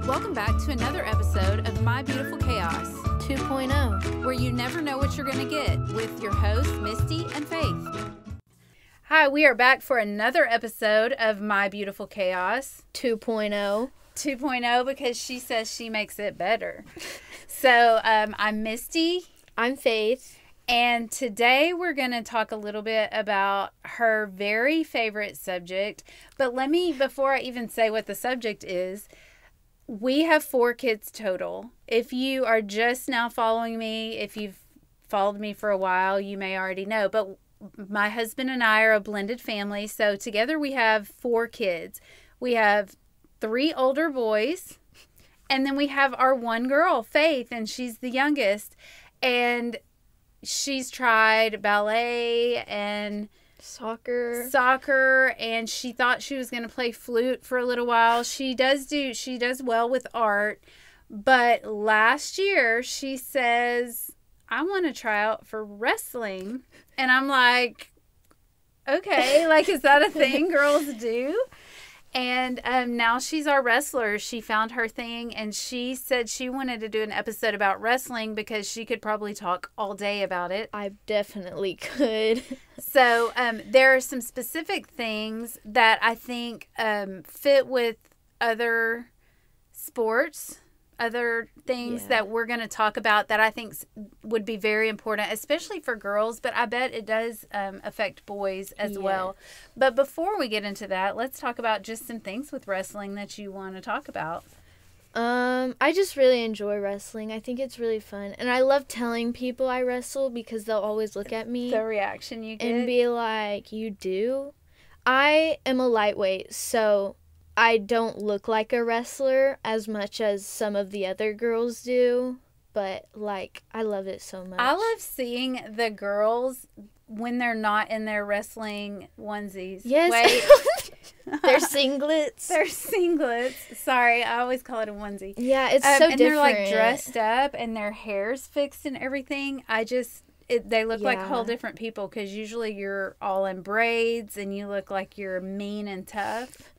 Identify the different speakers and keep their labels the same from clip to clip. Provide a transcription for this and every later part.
Speaker 1: Welcome back to another episode of My Beautiful Chaos
Speaker 2: 2.0,
Speaker 1: where you never know what you're going to get with your hosts, Misty and Faith. Hi, we are back for another episode of My Beautiful Chaos
Speaker 2: 2.0.
Speaker 1: 2.0 because she says she makes it better. So, I'm Misty.
Speaker 2: I'm Faith.
Speaker 1: And today we're going to talk a little bit about her very favorite subject. But before I even say what the subject is, we have 4 kids total. If you are just now following me, if you've followed me for a while, you may already know. But my husband and I are a blended family. So together we have 4 kids. We have 3 older boys. And then we have our one girl, Faith, and she's the youngest. And she's tried ballet and soccer, and she thought she was going to play flute for a little while. She does well with art, but last year she says, I want to try out for wrestling. And I'm like, okay, like, is that a thing girls do? And now she's our wrestler. She found her thing, and she said she wanted to do an episode about wrestling because she could probably talk all day about it.
Speaker 2: I definitely could.
Speaker 1: So there are some specific things that I think fit with other sports, other things that we're going to talk about that I think would be very important, especially for girls, but I bet it does affect boys as well. But before we get into that, let's talk about just some things with wrestling that you want to talk about.
Speaker 2: I just really enjoy wrestling. I think it's really fun. And I love telling people I wrestle because they'll always look at me.
Speaker 1: The reaction you get.
Speaker 2: And be like, you do? I am a lightweight, so I don't look like a wrestler as much as some of the other girls do, but, like, I love it so much.
Speaker 1: I love seeing the girls when they're not in their wrestling onesies.
Speaker 2: Yes.
Speaker 1: Wait.
Speaker 2: They're singlets.
Speaker 1: They're singlets. Sorry, I always call it a onesie.
Speaker 2: Yeah, it's so
Speaker 1: and
Speaker 2: different.
Speaker 1: They're, like, dressed up, and their hair's fixed and everything. They look like whole different people, because usually you're all in braids, and you look like you're mean and tough.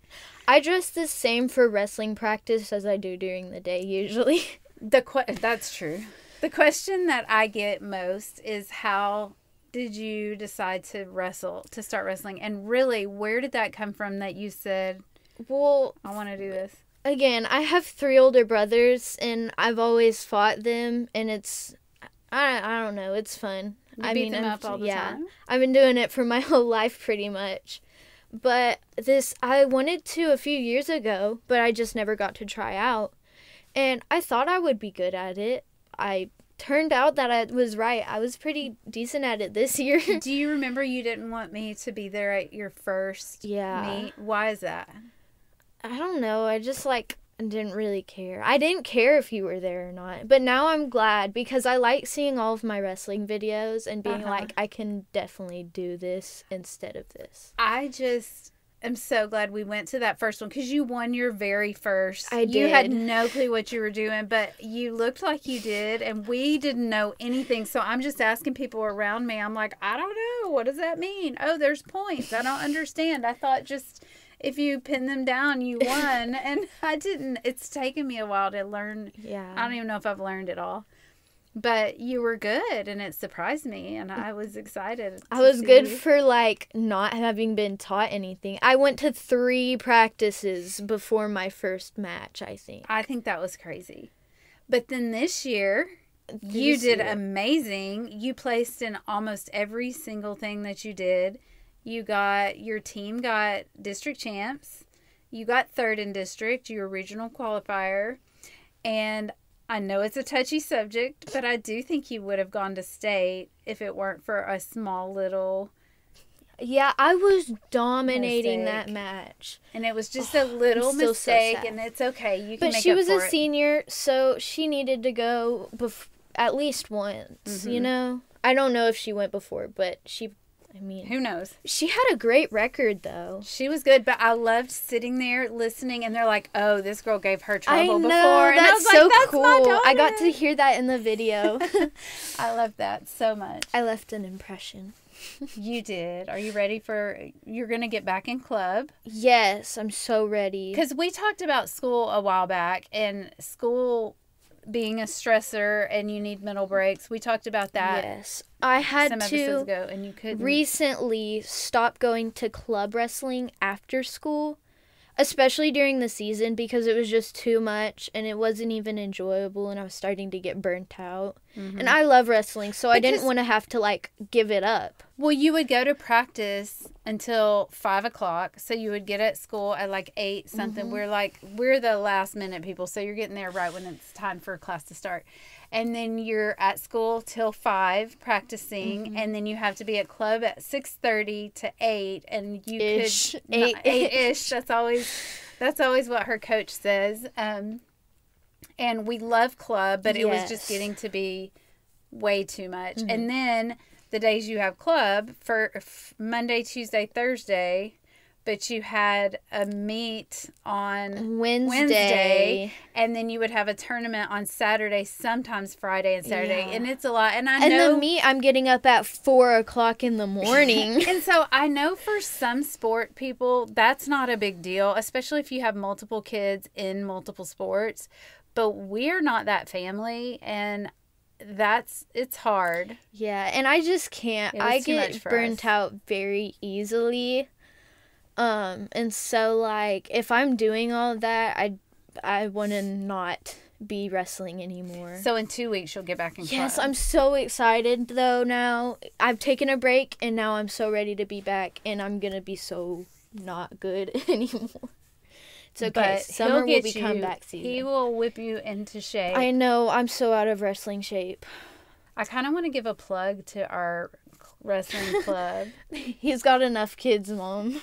Speaker 2: I dress the same for wrestling practice as I do during the day, usually.
Speaker 1: That's true. The question that I get most is, how did you decide to start wrestling? And really, where did that come from that you said, well, I want to do this?
Speaker 2: Again, I have 3 older brothers, and I've always fought them, and I don't know, it's fun.
Speaker 1: You beat them up all the time?
Speaker 2: I've been doing it for my whole life pretty much. But I wanted to a few years ago, but I just never got to try out. And I thought I would be good at it. I turned out that I was right. I was pretty decent at it this year.
Speaker 1: Do you remember you didn't want me to be there at your first meet? Why is that?
Speaker 2: I don't know. I just, didn't really care. I didn't care if you were there or not. But now I'm glad because I like seeing all of my wrestling videos and being like, I can definitely do this instead of this.
Speaker 1: I just am so glad we went to that first one because you won your very first.
Speaker 2: I did.
Speaker 1: You had no clue what you were doing, but you looked like you did, and we didn't know anything. So I'm just asking people around me. I'm like, I don't know. What does that mean? Oh, there's points. I don't understand. I thought just if you pin them down, you won. And I didn't. It's taken me a while to learn.
Speaker 2: Yeah.
Speaker 1: I don't even know if I've learned it all. But you were good, and it surprised me, and I was excited.
Speaker 2: I was good for, not having been taught anything. I went to 3 practices before my first match, I think.
Speaker 1: I think that was crazy. But then this year, you did amazing. You placed in almost every single thing that you did. Your team got district champs. You got 3rd in district, your regional qualifier. And I know it's a touchy subject, but I do think you would have gone to state if it weren't for a small little...
Speaker 2: Yeah, I was dominating that match.
Speaker 1: And it was just a little mistake, and it's okay. You can make up for it.
Speaker 2: But she was a senior, so she needed to go at least once, you know? I don't know if she went before, but
Speaker 1: who knows?
Speaker 2: She had a great record, though.
Speaker 1: She was good, but I loved sitting there listening, and they're like, oh, this girl gave her trouble before.
Speaker 2: And
Speaker 1: that's
Speaker 2: so cool. I got to hear that in the video.
Speaker 1: I love that so much.
Speaker 2: I left an impression.
Speaker 1: You did. Are you ready you're going to get back in club?
Speaker 2: Yes, I'm so ready.
Speaker 1: Because we talked about school a while back and school being a stressor and you need mental breaks. We talked about that.
Speaker 2: Yes. I had
Speaker 1: some episodes ago and you couldn't.
Speaker 2: Recently stop going to club wrestling after school, especially during the season, because it was just too much and it wasn't even enjoyable and I was starting to get burnt out. Mm-hmm. And I love wrestling, so I didn't want to have to, like, give it up.
Speaker 1: Well, you would go to practice until 5 o'clock, so you would get at school at, like, 8 something. Mm-hmm. We're the last minute people, so you're getting there right when it's time for class to start. And then you're at school till 5 practicing, mm-hmm. and then you have to be at club at 6:30 to 8, and you
Speaker 2: Ish.
Speaker 1: could 8-ish. That's always what her coach says. And we love club, but it was just getting to be way too much. Mm-hmm. And then the days you have club for Monday, Tuesday, Thursday, but you had a meet on Wednesday, and then you would have a tournament on Saturday, sometimes Friday and Saturday, and it's a lot. And
Speaker 2: the meet, I'm getting up at 4 o'clock in the morning.
Speaker 1: And so I know for some sport people, that's not a big deal, especially if you have multiple kids in multiple sports. But we're not that family, and it's hard.
Speaker 2: Yeah, and I just can't. I get burnt out very easily. And so, like, if I'm doing all of that, I want to not be wrestling anymore.
Speaker 1: So in 2 weeks, you'll get back in club.
Speaker 2: Yes, I'm so excited, though, now. I've taken a break, and now I'm so ready to be back, and I'm going to be so not good anymore. It's okay.
Speaker 1: But
Speaker 2: summer will be comeback season.
Speaker 1: He will whip you into shape.
Speaker 2: I know. I'm so out of wrestling shape.
Speaker 1: I kind of want to give a plug to our wrestling club.
Speaker 2: He's got enough kids, Mom.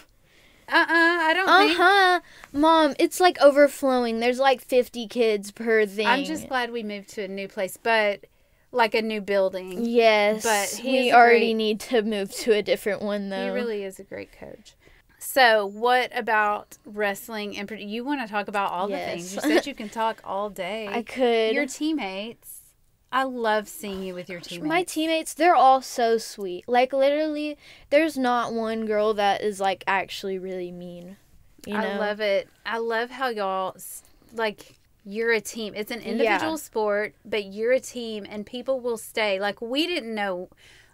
Speaker 1: I don't think.
Speaker 2: Mom, it's like overflowing. There's like 50 kids per thing.
Speaker 1: I'm just glad we moved to a new place, but like a new building.
Speaker 2: Yes. But we already need to move to a different one, though.
Speaker 1: He really is a great coach. So, what about wrestling? You want to talk about all the things. You said you can talk all day.
Speaker 2: I could.
Speaker 1: Your teammates. I love seeing you with your teammates.
Speaker 2: My teammates, they're all so sweet. Like, literally, there's not one girl that is, like, actually really mean. You know?
Speaker 1: I love it. I love how y'all, like, you're a team. It's an individual sport, but you're a team, and people will stay. Like, we didn't know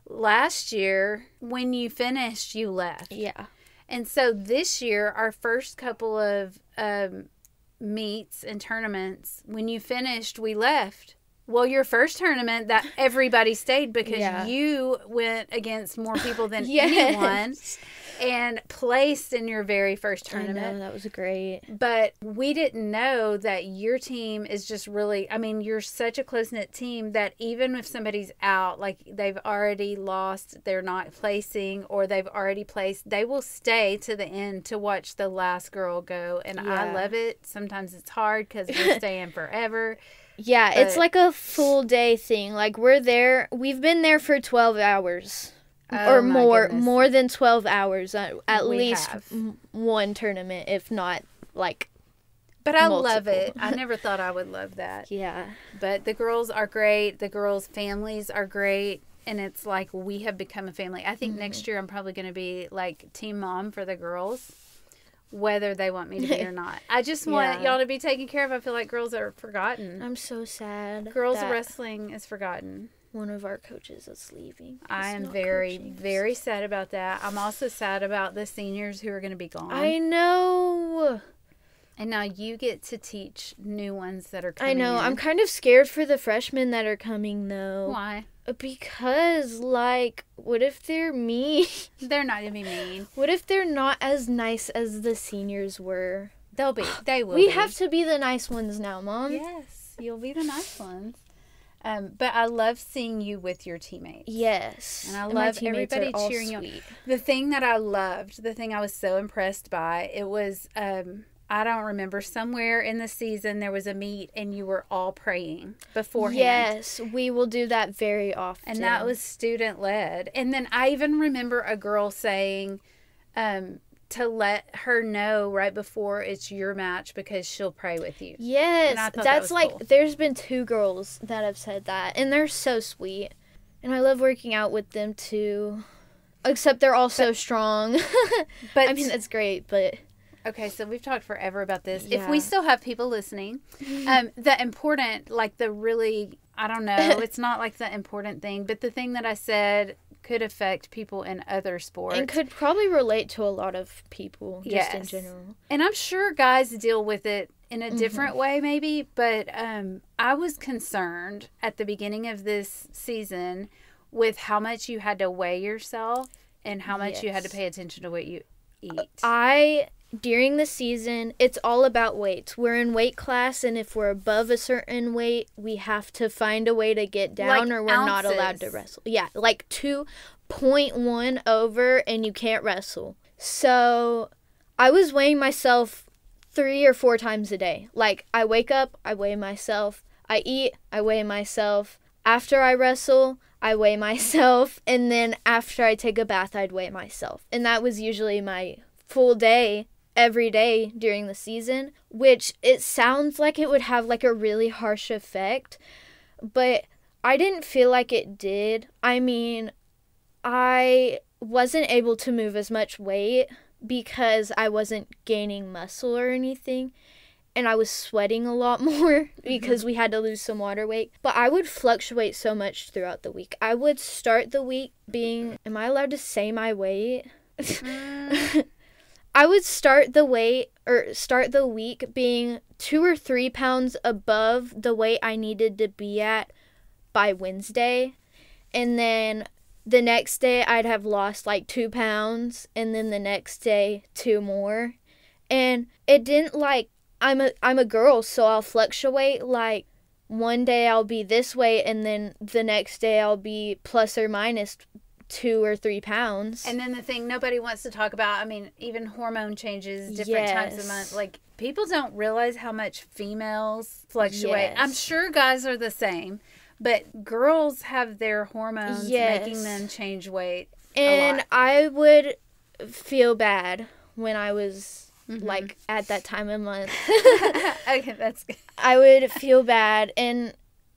Speaker 1: last year when you finished, you left.
Speaker 2: Yeah.
Speaker 1: And so this year, our first couple of meets and tournaments, when you finished, we left. Well, your first tournament, that everybody stayed because you went against more people than anyone and placed in your very first tournament.
Speaker 2: I know, that was great.
Speaker 1: But we didn't know that your team is just really, I mean, you're such a close-knit team that even if somebody's out, like they've already lost, they're not placing, or they've already placed, they will stay to the end to watch the last girl go. And I love it. Sometimes it's hard because we're staying forever.
Speaker 2: Yeah, it's like a full day thing. Like, we've been there for 12 hours. Or more than 12 hours. At least one tournament, if not, like,
Speaker 1: but I love it. I never thought I would love that.
Speaker 2: Yeah.
Speaker 1: But the girls are great. The girls' families are great. And it's like we have become a family. I think next year I'm probably going to be, like, team mom for the girls, whether they want me to be or not. I just want y'all to be taken care of. I feel like girls are forgotten.
Speaker 2: I'm so sad.
Speaker 1: Girls wrestling is forgotten.
Speaker 2: One of our coaches is leaving.
Speaker 1: I am very, very sad about that. I'm also sad about the seniors who are going to be gone.
Speaker 2: I know.
Speaker 1: And now you get to teach new ones that are coming
Speaker 2: I know.
Speaker 1: in.
Speaker 2: I'm kind of scared for the freshmen that are coming, though.
Speaker 1: Why?
Speaker 2: Because, like, what if they're mean?
Speaker 1: They're not going to be mean.
Speaker 2: What if they're not as nice as the seniors were?
Speaker 1: They'll be. They will
Speaker 2: We
Speaker 1: be.
Speaker 2: have to be the nice ones now, Mom.
Speaker 1: Yes. You'll be the nice ones. But I love seeing you with your teammates.
Speaker 2: Yes.
Speaker 1: And I love everybody cheering you. The thing that I loved, the thing I was so impressed by, it was, I don't remember, somewhere in the season there was a meet and you were all praying beforehand.
Speaker 2: Yes, we will do that very often.
Speaker 1: And that was student-led. And then I even remember a girl saying to let her know right before it's your match because she'll pray with you.
Speaker 2: Yes, that's like,
Speaker 1: cool.
Speaker 2: There's been 2 girls that have said that, and they're so sweet. And I love working out with them, too. Except they're all so strong.
Speaker 1: But
Speaker 2: I mean, that's great, but...
Speaker 1: Okay, so we've talked forever about this.
Speaker 2: Yeah.
Speaker 1: If we still have people listening, the important, like the really, I don't know, it's not like the important thing, but the thing that I said could affect people in other sports.
Speaker 2: And could probably relate to a lot of people, just in general.
Speaker 1: And I'm sure guys deal with it in a different way, maybe, but I was concerned at the beginning of this season with how much you had to weigh yourself and how much you had to pay attention to what you eat.
Speaker 2: During the season, it's all about weights. We're in weight class, and if we're above a certain weight, we have to find a way to get down,
Speaker 1: like
Speaker 2: or we're not allowed to wrestle. Yeah, like 2.1 over, and you can't wrestle. So I was weighing myself 3 or 4 times a day. Like, I wake up, I weigh myself. I eat, I weigh myself. After I wrestle, I weigh myself. And then after I take a bath, I'd weigh myself. And that was usually my full day every day during the season, which it sounds like it would have like a really harsh effect, but I didn't feel like it did. I mean, I wasn't able to move as much weight because I wasn't gaining muscle or anything, and I was sweating a lot more because we had to lose some water weight. But I would fluctuate so much throughout the week. I would start the week being, am I allowed to say my weight? I would start the week being 2 or 3 pounds above the weight I needed to be at by Wednesday. And then the next day I'd have lost like 2 pounds, and then the next day 2 more. And it didn't like, I'm a girl, so I'll fluctuate. Like, one day I'll be this weight, and then the next day I'll be plus or minus 2 or 3 pounds.
Speaker 1: And then the thing nobody wants to talk about, I mean, even hormone changes different times of month. Like, people don't realize how much females fluctuate. I'm sure guys are the same, but girls have their hormones making them change weight
Speaker 2: and
Speaker 1: a lot.
Speaker 2: I would feel bad when I was like at that time of month.
Speaker 1: Okay, that's good.
Speaker 2: I would feel bad and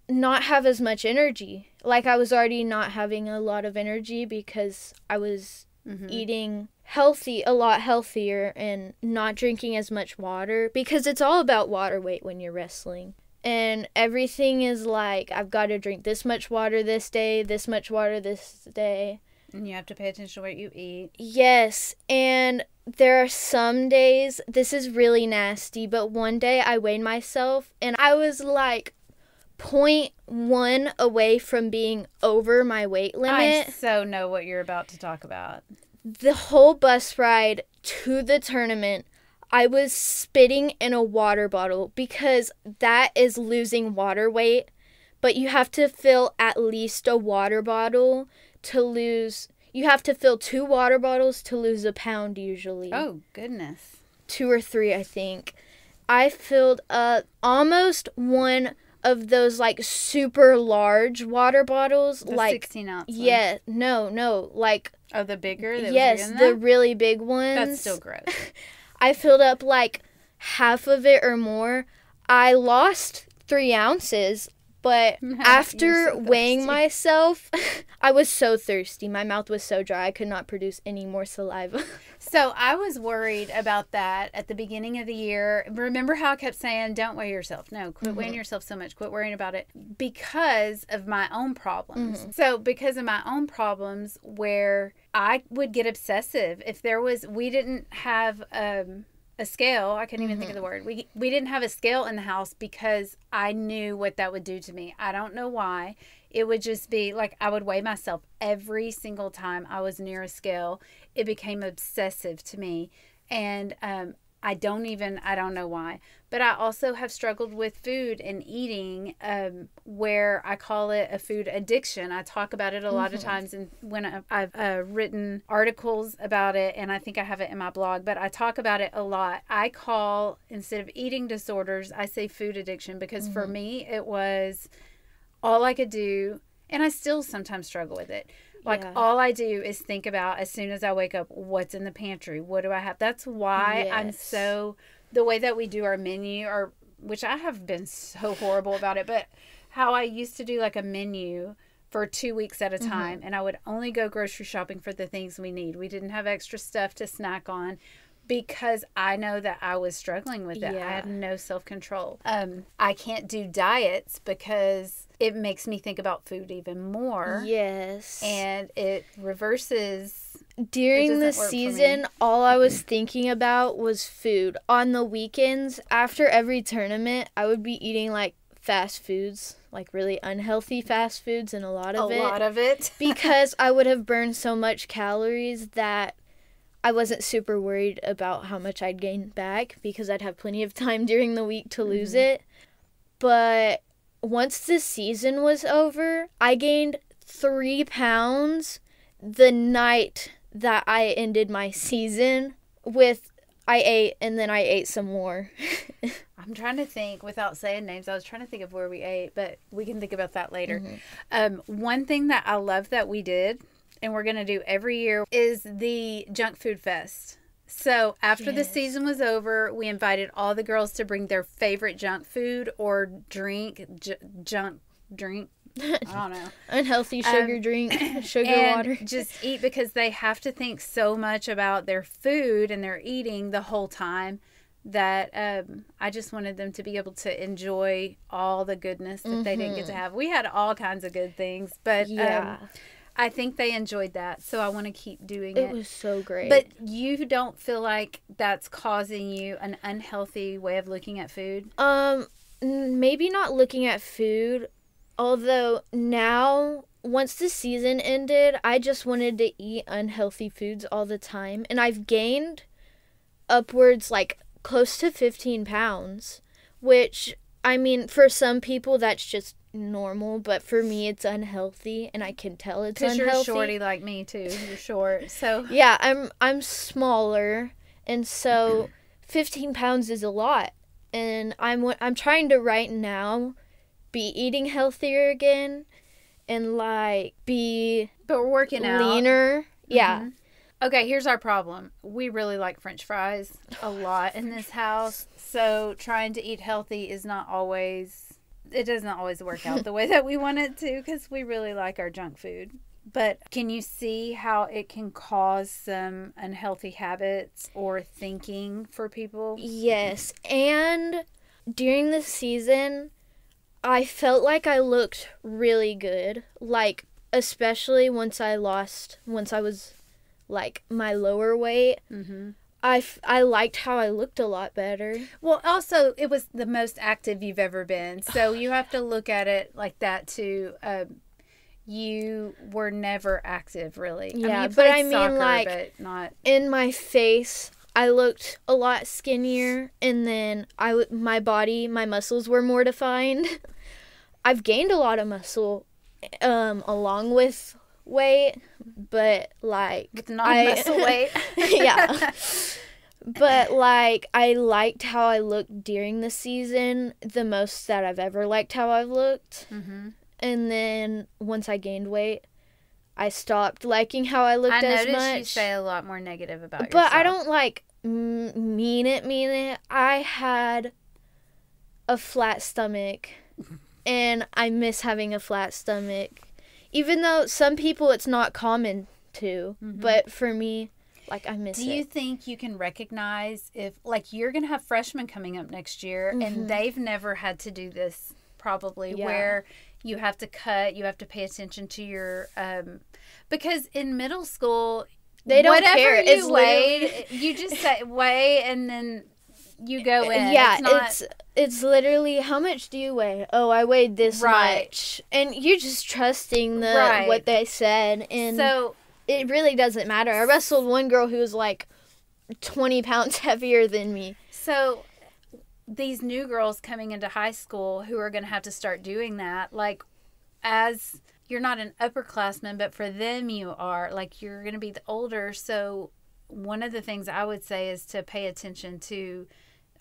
Speaker 2: not have as much energy. Like, I was already not having a lot of energy because I was eating a lot healthier, and not drinking as much water, because it's all about water weight when you're wrestling. And everything is like, I've got to drink this much water this day, this much water this day.
Speaker 1: And you have to pay attention to what you eat.
Speaker 2: Yes, and there are some days, this is really nasty, but one day I weighed myself and I was like 0.1 away from being over my weight limit.
Speaker 1: I so know what you're about to talk about.
Speaker 2: The whole bus ride to the tournament, I was spitting in a water bottle, because that is losing water weight. But you have to fill at least a water bottle to lose. You have to fill 2 water bottles to lose a pound usually.
Speaker 1: Oh, goodness.
Speaker 2: 2 or 3, I think. I filled up almost one of those like super large water bottles,
Speaker 1: the
Speaker 2: like
Speaker 1: 16 ounce.
Speaker 2: Yeah, no, like,
Speaker 1: oh, the bigger.
Speaker 2: Yes, the really big ones.
Speaker 1: That's still gross.
Speaker 2: I filled up like half of it or more. I lost 3 ounces, but after weighing myself, I was so thirsty. My mouth was so dry, I could not produce any more saliva.
Speaker 1: So I was worried about that at the beginning of the year. Remember how I kept saying, don't weigh yourself. No, quit weighing yourself so much. Quit worrying about it, because of my own problems. So because of my own problems, where I would get obsessive. If we didn't have a scale. I couldn't even think of the word. We didn't have a scale in the house because I knew what that would do to me. I don't know why. It would just be like I would weigh myself every single time I was near a scale. It became obsessive to me. And I don't know why. But I also have struggled with food and eating, where I call it a food addiction. I talk about it a lot of times, and when I've written articles about it, and I think I have it in my blog, but I talk about it a lot. I call, instead of eating disorders, I say food addiction, because for me, it was all I could do, and I still sometimes struggle with it. Like, all I do is think about, as soon as I wake up, what's in the pantry? What do I have? That's why I'm so, the way that we do our menu, which I have been so horrible about it, but how I used to do like a menu for 2 weeks at a time, and I would only go grocery shopping for the things we need. We didn't have extra stuff to snack on because I know that I was struggling with it.
Speaker 2: Yeah.
Speaker 1: I had no self-control. I can't do diets because it makes me think about food even more.
Speaker 2: Yes.
Speaker 1: And it reverses.
Speaker 2: During the
Speaker 1: doesn't work for
Speaker 2: season,
Speaker 1: me.
Speaker 2: all I was thinking about was food. On the weekends, after every tournament, I would be eating like fast foods, like really unhealthy fast foods, and a lot of it. Because I would have burned so much calories that I wasn't super worried about how much I'd gain back because I'd have plenty of time during the week to lose it. But once the season was over, I gained 3 pounds the night that I ended my season I ate and then I ate some more.
Speaker 1: I'm trying to think without saying names. I was trying to think of where we ate, but we can think about that later. One thing that I love that we did, and we're going to do every year, is the junk food fest. So after the season was over, we invited all the girls to bring their favorite junk food or drink, junk drink. I don't know.
Speaker 2: Unhealthy sugar drink, sugar
Speaker 1: and
Speaker 2: water.
Speaker 1: Just eat, because they have to think so much about their food and their eating the whole time that I just wanted them to be able to enjoy all the goodness that they didn't get to have. We had all kinds of good things, but I think they enjoyed that, so I want to keep doing it.
Speaker 2: It was so great.
Speaker 1: But you don't feel like that's causing you an unhealthy way of looking at food?
Speaker 2: Maybe not looking at food. Although now, once the season ended, I just wanted to eat unhealthy foods all the time. And I've gained upwards, like, close to 15 pounds. Which, I mean, for some people, that's just normal. But for me, it's unhealthy. And I can tell it's unhealthy.
Speaker 1: Because you're shorty like me, too. You're short, so...
Speaker 2: Yeah, I'm smaller. And so, 15 pounds is a lot. And I'm trying to right now be eating healthier again and like be
Speaker 1: but we're working
Speaker 2: leaner. Yeah.
Speaker 1: Okay, here's our problem. We really like French fries a lot in this house. So trying to eat healthy it doesn't always work out the way that we want it to, because we really like our junk food. But can you see how it can cause some unhealthy habits or thinking for people?
Speaker 2: Yes. And during the season, I felt like I looked really good. Like, especially once I was, like, my lower weight. I liked how I looked a lot better.
Speaker 1: Well, also, it was the most active you've ever been. So you have to look at it like that, too. You were never active, really.
Speaker 2: Yeah,
Speaker 1: I mean,
Speaker 2: but I mean,
Speaker 1: soccer,
Speaker 2: like,
Speaker 1: but not...
Speaker 2: in my face, I looked a lot skinnier, and then my muscles were more defined. I've gained a lot of muscle, along with weight, but like...
Speaker 1: With non-muscle weight.
Speaker 2: Yeah. But like, I liked how I looked during the season the most that I've ever liked how I've looked. And then once I gained weight, I stopped liking how I looked as much.
Speaker 1: I noticed you say a lot more negative about yourself.
Speaker 2: But I don't like mean it. I had a flat stomach, and I miss having a flat stomach. Even though some people it's not common to, but for me, like, I miss it.
Speaker 1: Do you think you can recognize if, like, you're going to have freshmen coming up next year, and they've never had to do this probably, where you have to cut, you have to pay attention to your, because in middle school,
Speaker 2: they don't
Speaker 1: whatever
Speaker 2: care.
Speaker 1: You weigh, you just say weigh and then you go in.
Speaker 2: Yeah, it's literally, how much do you weigh? Oh, I weighed this much. And you're just trusting what they said. And so it really doesn't matter. I wrestled one girl who was like 20 pounds heavier than me.
Speaker 1: So these new girls coming into high school who are going to have to start doing that, like, as you're not an upperclassman, but for them you are, like, you're going to be the older. So one of the things I would say is to pay attention to,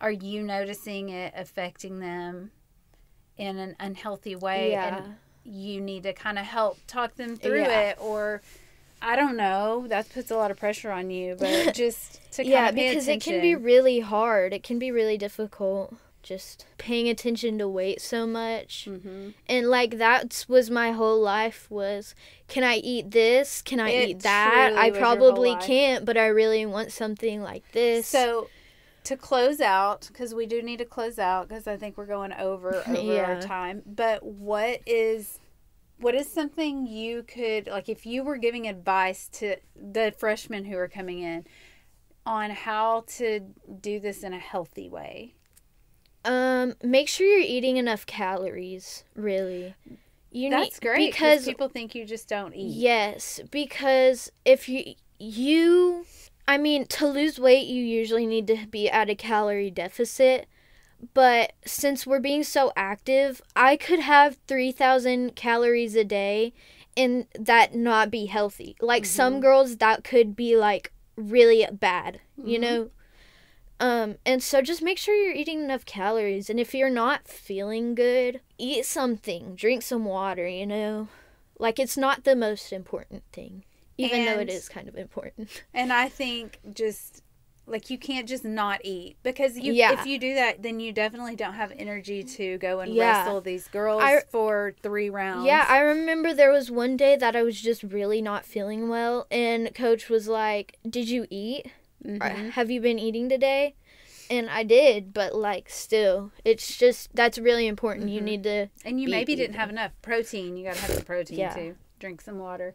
Speaker 1: are you noticing it affecting them in an unhealthy way? And you need to kind of help talk them through it, or I don't know, that puts a lot of pressure on you, but just to kind of pay
Speaker 2: because
Speaker 1: attention.
Speaker 2: it can be really hard. It can be really difficult. just paying attention to weight so much.
Speaker 1: Mm-hmm.
Speaker 2: And like that was my whole life was, can I eat this? Can I eat that?
Speaker 1: truly
Speaker 2: I
Speaker 1: was your whole
Speaker 2: probably
Speaker 1: life.
Speaker 2: can't, but I really want something like this.
Speaker 1: So to close out, because we do need to close out because I think we're going over
Speaker 2: Yeah.
Speaker 1: our time. But what is something you could, like, if you were giving advice to the freshmen who are coming in on how to do this in a healthy way?
Speaker 2: Make sure you're eating enough calories, really.
Speaker 1: That's great because people think you just don't eat.
Speaker 2: Yes, because if I mean, to lose weight, you usually need to be at a calorie deficit. But since we're being so active, I could have 3,000 calories a day and that not be healthy. Like some girls, that could be like really bad, you know? And so just make sure you're eating enough calories. And if you're not feeling good, eat something, drink some water, you know? Like it's not the most important thing, even though it is kind of important.
Speaker 1: And I think just, like, you can't just not eat because if you do that, then you definitely don't have energy to go and wrestle these girls for 3 rounds.
Speaker 2: Yeah, I remember there was one day that I was just really not feeling well, and Coach was like, "Did you eat? Have you been eating today?" And I did, but like still, it's just, that's really important. You need to
Speaker 1: And you maybe didn't have enough protein. You got to have some protein too. Drink some water.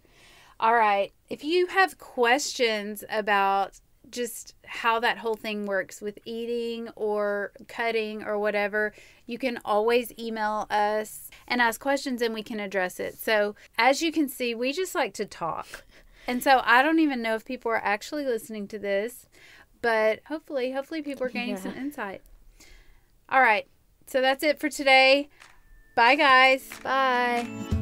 Speaker 1: All right. If you have questions about just how that whole thing works with eating or cutting or whatever, you can always email us and ask questions and we can address it. So as you can see, we just like to talk. And so I don't even know if people are actually listening to this, but hopefully people are gaining some insight. All right. So that's it for today. Bye, guys.
Speaker 2: Bye.